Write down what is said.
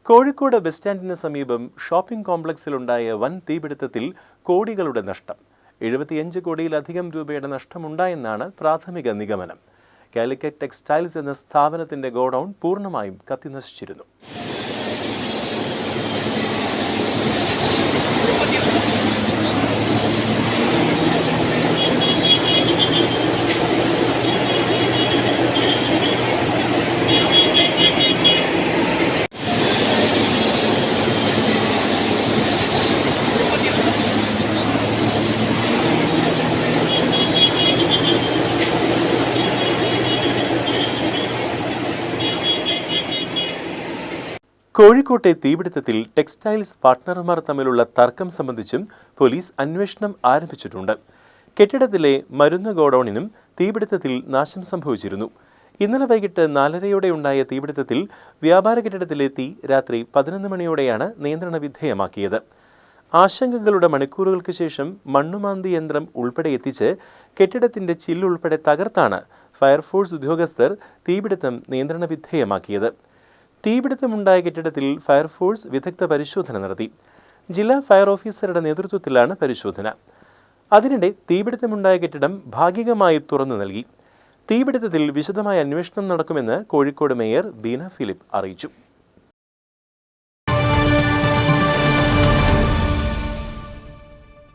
Kozhikode bus സ്റ്റാൻഡിന് സമീപം shopping കോംപ്ലക്സിലുണ്ടായ വൻ തീപിടുത്തത്തിൽ കോടികളുടെ നഷ്ടം. 75 കോടിയിലധികം രൂപയുടെ നഷ്ടമുണ്ടായെന്നാണ് പ്രാഥമിക നിഗമനം. കാലിക്കറ്റ് ടെക്സ്റ്റൈൽസ് എന്ന സ്ഥാപനത്തിന്റെ ഗോഡൌൺ പൂർണ്ണമായും കത്തിനശിച്ചിരുന്നു. കോഴിക്കോട്ടെ തീപിടുത്തത്തിൽ ടെക്സ്റ്റൈൽസ് പാർട്ട്ണർമാർ തമ്മിലുള്ള തർക്കം സംബന്ധിച്ചും പോലീസ് അന്വേഷണം ആരംഭിച്ചിട്ടുണ്ട്. കെട്ടിടത്തിലെ മരുന്ന് ഗോഡൌണിനും തീപിടുത്തത്തിൽ നാശം സംഭവിച്ചിരുന്നു. ഇന്നലെ വൈകിട്ട് 4:30 തീപിടുത്തത്തിൽ വ്യാപാര കെട്ടിടത്തിലെ തീ രാത്രി 11 മണിയോടെയാണ് നിയന്ത്രണ വിധേയമാക്കിയത്. ആശങ്കകളുടെ മണിക്കൂറുകൾക്ക് ശേഷം മണ്ണുമാന്തി യന്ത്രം ഉൾപ്പെടെ എത്തിച്ച് കെട്ടിടത്തിന്റെ ചില്ലുൾപ്പെടെ തകർത്താണ് ഫയർഫോഴ്സ് ഉദ്യോഗസ്ഥർ തീപിടുത്തം നിയന്ത്രണ വിധേയമാക്കിയത്. തീപിടുത്തമുണ്ടായ കെട്ടിടത്തിൽ ഫയർഫോഴ്സ് വിദഗ്ധ പരിശോധന നടത്തി. ജില്ലാ ഫയർ ഓഫീസറുടെ നേതൃത്വത്തിലാണ് പരിശോധന. അതിനിടെ തീപിടുത്തമുണ്ടായ കെട്ടിടം ഭാഗികമായി തുറന്നു നൽകി. തീപിടുത്തത്തിൽ വിശദമായ അന്വേഷണം നടക്കുമെന്ന് കോഴിക്കോട് മേയർ ബീന ഫിലിപ്പ് അറിയിച്ചു.